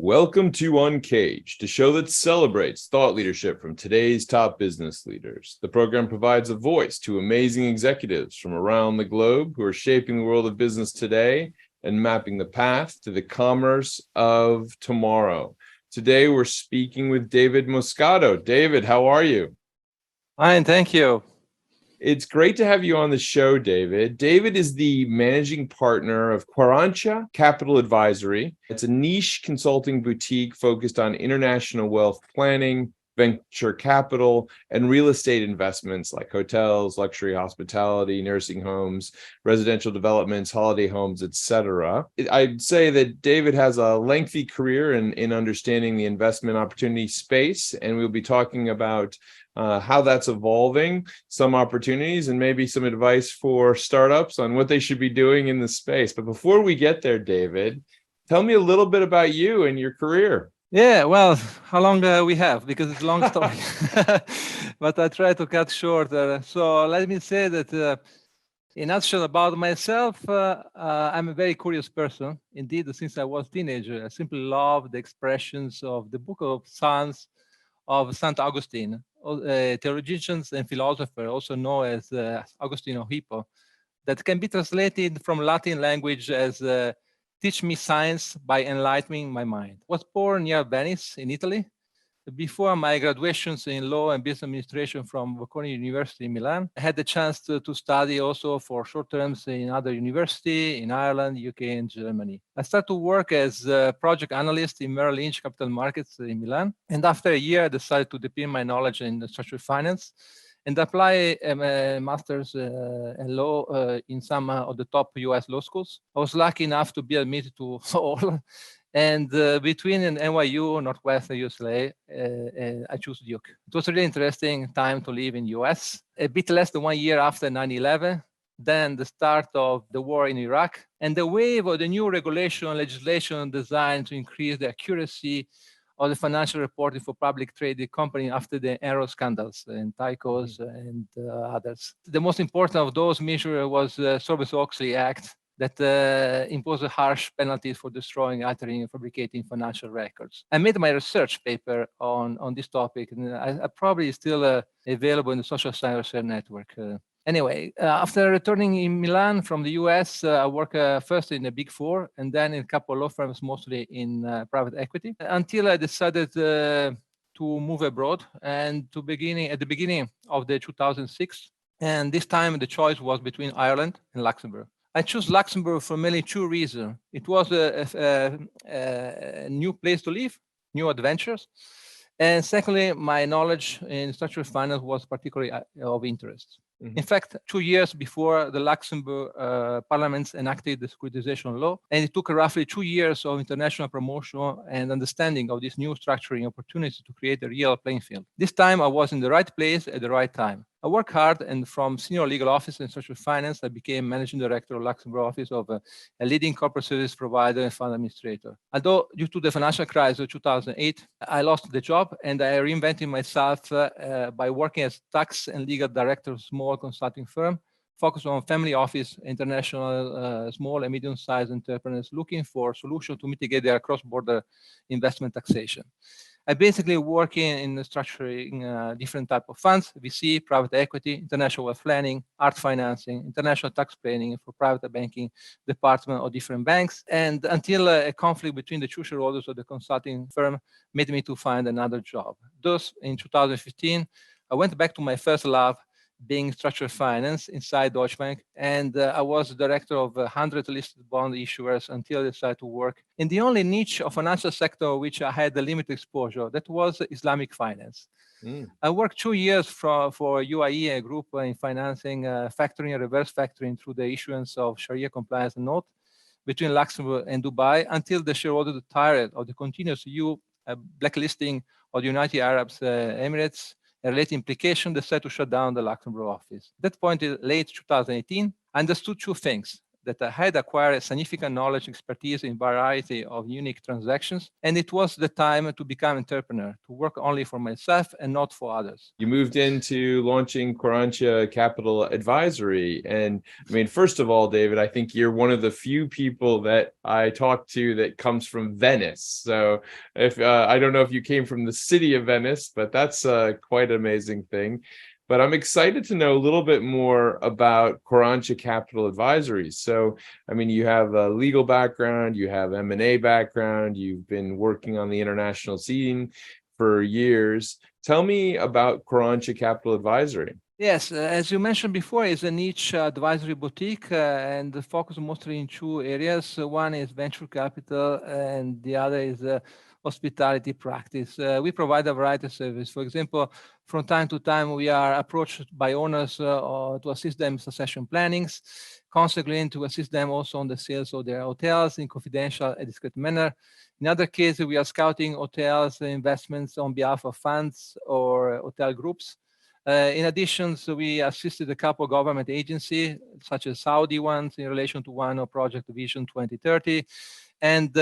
Welcome to Uncaged, a show that celebrates thought leadership from today's top business leaders. The program provides a voice to amazing executives from around the globe who are shaping the world of business today and mapping the path to the commerce of tomorrow. Today, we're speaking with David Moscato. David, how are you? Fine, thank you. It's great to have you on the show, David. David is the managing partner of Quarantia Capital Advisory. It's a niche consulting boutique focused on international wealth planning, venture capital, and real estate investments like hotels, luxury hospitality, nursing homes, residential developments, holiday homes, etc. I'd say that David has a lengthy career in understanding the investment opportunity space, and we'll be talking about how that's evolving, some opportunities, and maybe some advice for startups on what they should be doing in the space. But before we get there, David, tell me a little bit about you and your career. Yeah, well, how long we have? Because it's a long story, but I try to cut short. So let me say that in a nutshell about myself, I'm a very curious person. Indeed, since I was a teenager, I simply love the expressions of the book of Psalms of St. Augustine, theologian and philosopher, also known as Augustine of Hippo, that can be translated from Latin language as teach me science by enlightening my mind. I was born near Venice in Italy. Before my graduations in law and business administration from Bocconi University in Milan, I had the chance to study also for short terms in other university in Ireland, UK, and Germany. I started to work as a project analyst in Merrill Lynch Capital Markets in Milan. And after a year, I decided to deepen my knowledge in structured finance and apply a master's in law in some of the top US law schools. I was lucky enough to be admitted to all. And between NYU, Northwestern UCLA, I chose Duke. It was a really interesting time to live in US. A bit less than 1 year after 9/11, then the start of the war in Iraq, and the wave of the new regulation and legislation designed to increase the accuracy of the financial reporting for public traded companies after the Aero scandals and Tycos and others. The most important of those measures was the Sarbanes-Oxley Act, that imposed harsh penalties for destroying, altering, and fabricating financial records. I made my research paper on this topic, and I probably still available in the Social Science Research Network. Anyway, after returning in Milan from the US, I worked first in the Big Four and then in a couple of law firms, mostly in private equity, until I decided to move abroad and at the beginning of the 2006. And this time the choice was between Ireland and Luxembourg. I chose Luxembourg for mainly two reasons. It was a new place to live, new adventures. And secondly, my knowledge in structured finance was particularly of interest. In fact, 2 years before the Luxembourg parliament enacted the securitization law, and it took roughly 2 years of international promotion and understanding of this new structuring opportunity to create a real playing field. This time I was in the right place at the right time. I worked hard, and from senior legal officer in structured finance, I became managing director of Luxembourg office of a leading corporate service provider and fund administrator. Although due to the financial crisis of 2008, I lost the job, and I reinvented myself by working as tax and legal director of a small consulting firm focused on family office, international small and medium-sized entrepreneurs looking for solutions to mitigate their cross-border investment taxation. I basically work in structuring different type of funds: VC, private equity, international wealth planning, art financing, international tax planning for private banking department of different banks. And until a conflict between the two shareholders of the consulting firm made me to find another job. Thus, in 2015, I went back to my first love, being structured finance inside Deutsche Bank, and I was the director of 100 listed bond issuers until I decided to work in the only niche of financial sector which I had a limited exposure, that was Islamic finance. I worked 2 years for UAE, a group in financing factoring and reverse factoring through the issuance of Sharia compliance note between Luxembourg and Dubai, until the shareholder got tired of the continuous EU blacklisting of the United Arab Emirates. A related implication, decided to shut down the Luxembourg office. At that point, in late 2018, I understood two things: that I had acquired significant knowledge and expertise in variety of unique transactions. And it was the time to become an entrepreneur, to work only for myself and not for others. You moved into launching Quarantia Capital Advisory. And I mean, first of all, David, I think you're one of the few people that I talk to that comes from Venice. So if I don't know if you came from the city of Venice, but that's quite an amazing thing. But I'm excited to know a little bit more about Quarantia Capital Advisory. So, I mean, you have a legal background, you have M&A background, you've been working on the international scene for years. Tell me about Quarantia Capital Advisory. Yes, as you mentioned before, it's a niche advisory boutique and focus mostly in two areas. One is venture capital and the other is hospitality practice. We provide a variety of services. For example, from time to time, we are approached by owners to assist them in succession plannings, consequently to assist them also on the sales of their hotels in confidential and discreet manner. In other cases, we are scouting hotels investments on behalf of funds or hotel groups. In addition, we assisted a couple of government agencies, such as Saudi ones, in relation to one of Project Vision 2030, and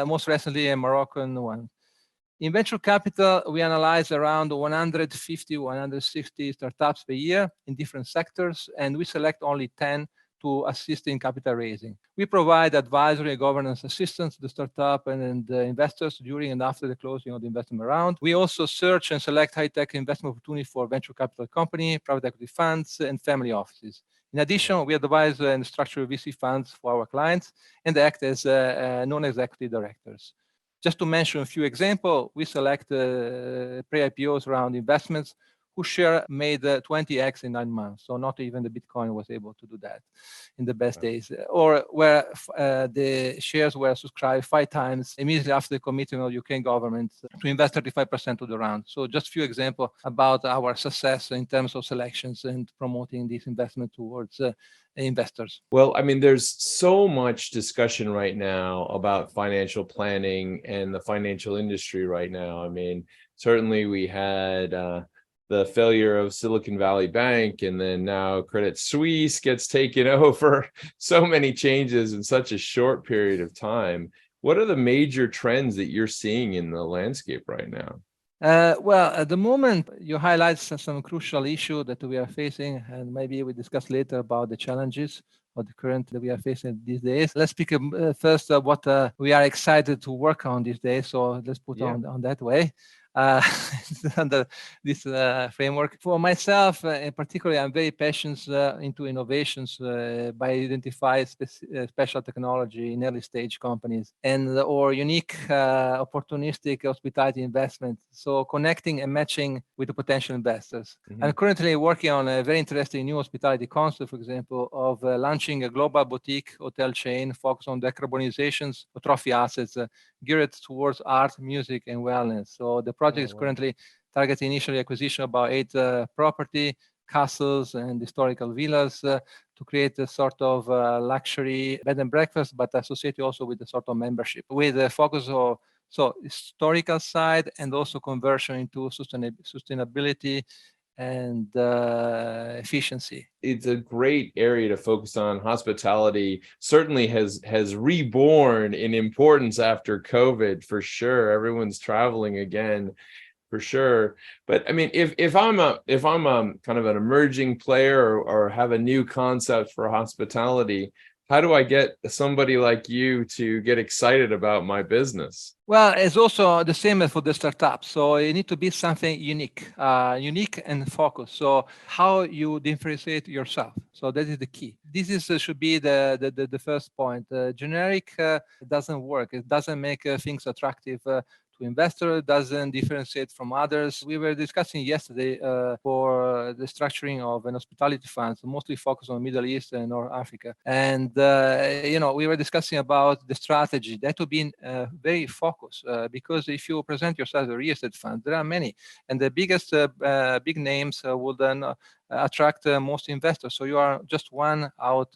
most recently a Moroccan one. In venture capital, we analyze around 150, 160 startups per year in different sectors, and we select only 10 to assist in capital raising. We provide advisory and governance assistance to the startup and the investors during and after the closing of the investment round. We also search and select high-tech investment opportunity for venture capital company, private equity funds, and family offices. In addition, we advise and structure VC funds for our clients and act as non-executive directors. Just to mention a few examples, we select pre-IPOs around investments whose share made 20x in 9 months. So not even the Bitcoin was able to do that in the best days, or where the shares were subscribed 5 times immediately after the commitment of the Ukraine government to invest 35% of the round. So just a few examples about our success in terms of selections and promoting this investment towards investors. Well, I mean, there's so much discussion right now about financial planning and the financial industry right now. I mean, certainly we had the failure of Silicon Valley Bank, and then now Credit Suisse gets taken over. So many changes in such a short period of time. What are the major trends that you're seeing in the landscape right now? Well, at the moment, you highlight some crucial issue that we are facing, and maybe we discuss later about the challenges of the current that we are facing these days. Let's speak first what we are excited to work on these days. So let's put on that way. Under this framework. For myself, in particular, I'm very passionate into innovations by identifying special technology in early stage companies and or unique opportunistic hospitality investments. So connecting and matching with the potential investors. Mm-hmm. I'm currently working on a very interesting new hospitality concept, for example, of launching a global boutique hotel chain focused on decarbonizations of trophy assets geared towards art, music, and wellness. So the project is currently targeting initial acquisition of about 8 property, castles, and historical villas to create a sort of luxury bed and breakfast, but associated also with a sort of membership, with a focus of historical side and also conversion into sustainability and efficiency. It's a great area to focus on. Hospitality certainly has reborn in importance after COVID, for sure. Everyone's traveling again, for sure. But I mean, if I'm a kind of an emerging player or have a new concept for hospitality, how do I get somebody like you to get excited about my business? Well, it's also the same as for the startup. So you need to be something unique and focused. So how you differentiate yourself. So that is the key. This is should be the first point. Generic doesn't work. It doesn't make things attractive to investor, doesn't differentiate from others. We were discussing yesterday for the structuring of an hospitality fund, mostly focused on Middle East and North Africa. And, we were discussing about the strategy that would be very focused because if you present yourself as a real estate fund, there are many. And the biggest big names will then attract most investors. So you are just one out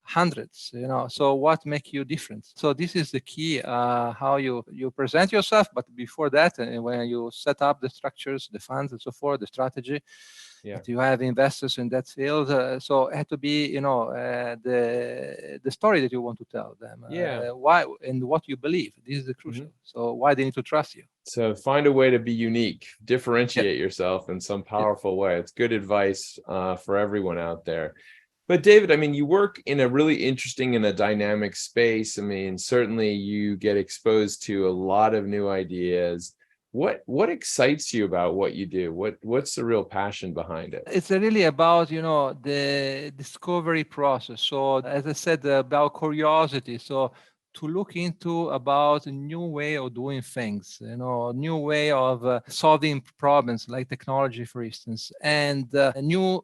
hundreds, so what makes you different? So this is the key, how you present yourself, but before that, when you set up the structures, the funds and so forth, the strategy, that you have investors in that field. So it had to be, the story that you want to tell them, why and what you believe. This is the crucial. So why they need to trust you. So find a way to be unique, differentiate yourself in some powerful way. It's good advice for everyone out there. But David, I mean, you work in a really interesting and a dynamic space. I mean, certainly you get exposed to a lot of new ideas. What excites you about what you do? What's the real passion behind it? It's really about, the discovery process. So as I said, about curiosity. So to look into about a new way of doing things, a new way of solving problems like technology, for instance, and new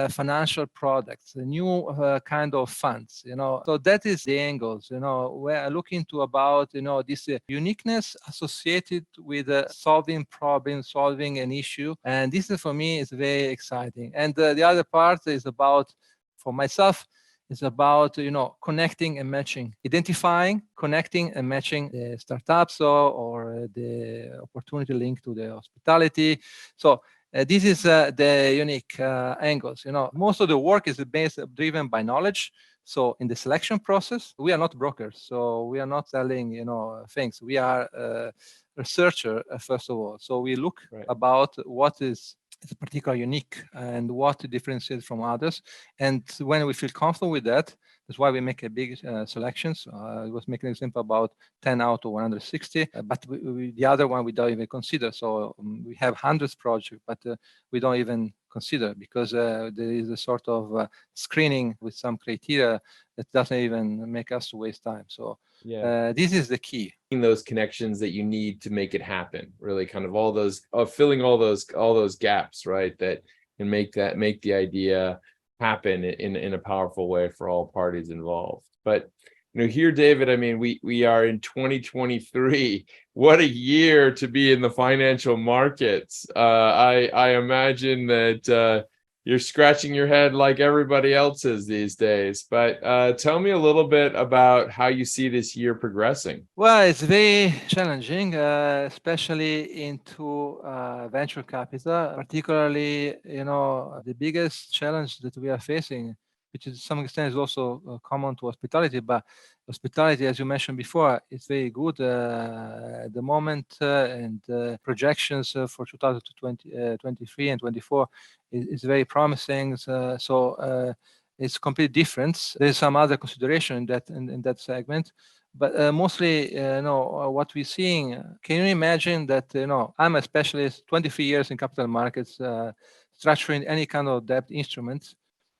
financial products, a new kind of funds, So that is the angles, where I look into about, this uniqueness associated with solving problems, solving an issue. And this is, for me, is very exciting. And the other part is about, for myself, is about connecting and matching, identifying, connecting and matching the startups or the opportunity linked to the hospitality. So this is the unique angles. Most of the work is driven by knowledge. So in the selection process, we are not brokers. So we are not selling things. We are researcher first of all. So we look about what is particularly unique and what to differentiate from others. And when we feel comfortable with that, that's why we make a big selections. I was making an example about 10 out of 160, but the other one we don't even consider. So we have hundreds projects, but we don't even consider because there is a sort of screening with some criteria that doesn't even make us to waste time. So this is the key. Those connections that you need to make it happen, really kind of all those filling all those gaps, right? That can make the idea happen in a powerful way for all parties involved. But here, David, I mean, we are in 2023. What a year to be in the financial markets. I imagine that you're scratching your head like everybody else is these days. But tell me a little bit about how you see this year progressing. Well, it's very challenging, especially into venture capital. Particularly, the biggest challenge that we are facing, which is to some extent is also common to hospitality, but hospitality, as you mentioned before, is very good at the moment, and projections for 2023 and 24 is very promising. So it's completely different. There's some other consideration in that segment. But mostly, what we're seeing, can you imagine that, I'm a specialist, 23 years in capital markets, structuring any kind of debt instruments.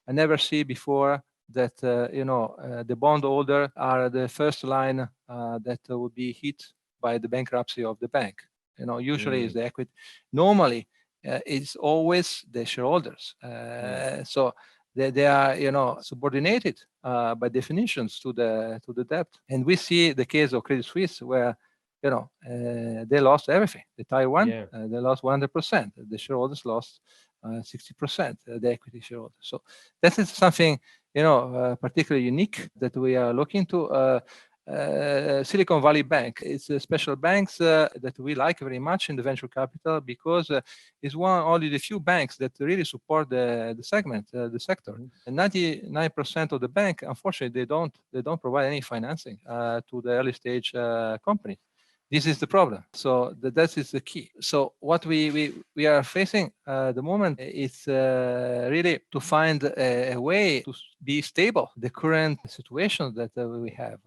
I never see before that, the bondholder are the first line that would be hit by the bankruptcy of the bank. Usually is the equity. Normally, it's always the shareholders. So they are, subordinated by definitions to the debt. And we see the case of Credit Suisse where, they lost everything. The Taiwan, they lost 100%. The shareholders lost 60%, the equity shareholders. So that is something, particularly unique that we are looking to. Silicon Valley Bank. It's a special banks that we like very much in the venture capital because it's only the few banks that really support the segment, the sector. And 99% of the bank, unfortunately, they don't provide any financing to the early stage company. This is the problem. So that is the key. So what we are facing at the moment is really to find a way to be stable. The current situation that we have.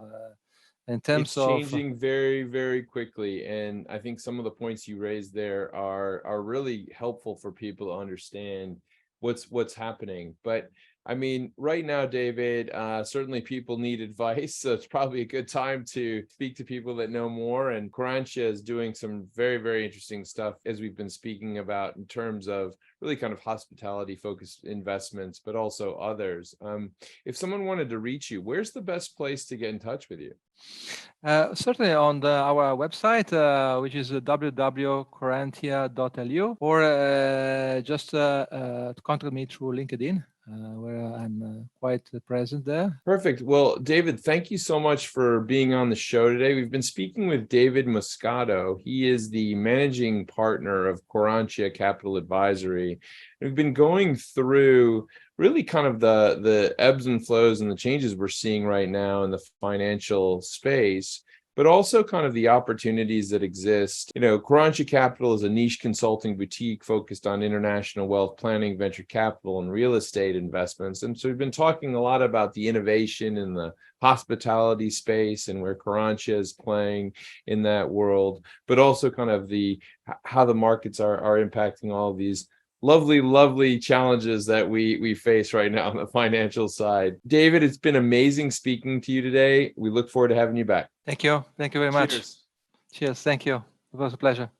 In terms of changing very, very quickly. And I think some of the points you raised there are really helpful for people to understand what's happening. But I mean, right now, David, certainly people need advice. So it's probably a good time to speak to people that know more. And Quarantia is doing some very, very interesting stuff, as we've been speaking about, in terms of really kind of hospitality focused investments, but also others. If someone wanted to reach you, where's the best place to get in touch with you? Certainly on our website, which is www.quarantia.lu, or just to contact me through LinkedIn. where I'm quite present there. Perfect. Well, David, thank you so much for being on the show today. We've been speaking with David Moscato. He is the managing partner of Quarantia Capital Advisory. We've been going through really kind of the ebbs and flows and the changes we're seeing right now in the financial space, but also kind of the opportunities that exist. Quarantia Capital is a niche consulting boutique focused on international wealth planning, venture capital, and real estate investments. And so we've been talking a lot about the innovation in the hospitality space and where Quarantia is playing in that world, but also kind of how the markets are impacting all of these lovely challenges that we face right now on the financial side. David, it's been amazing speaking to you today. We look forward to having you back. Thank you. Thank you very much. Cheers. Cheers. Thank you. It was a pleasure.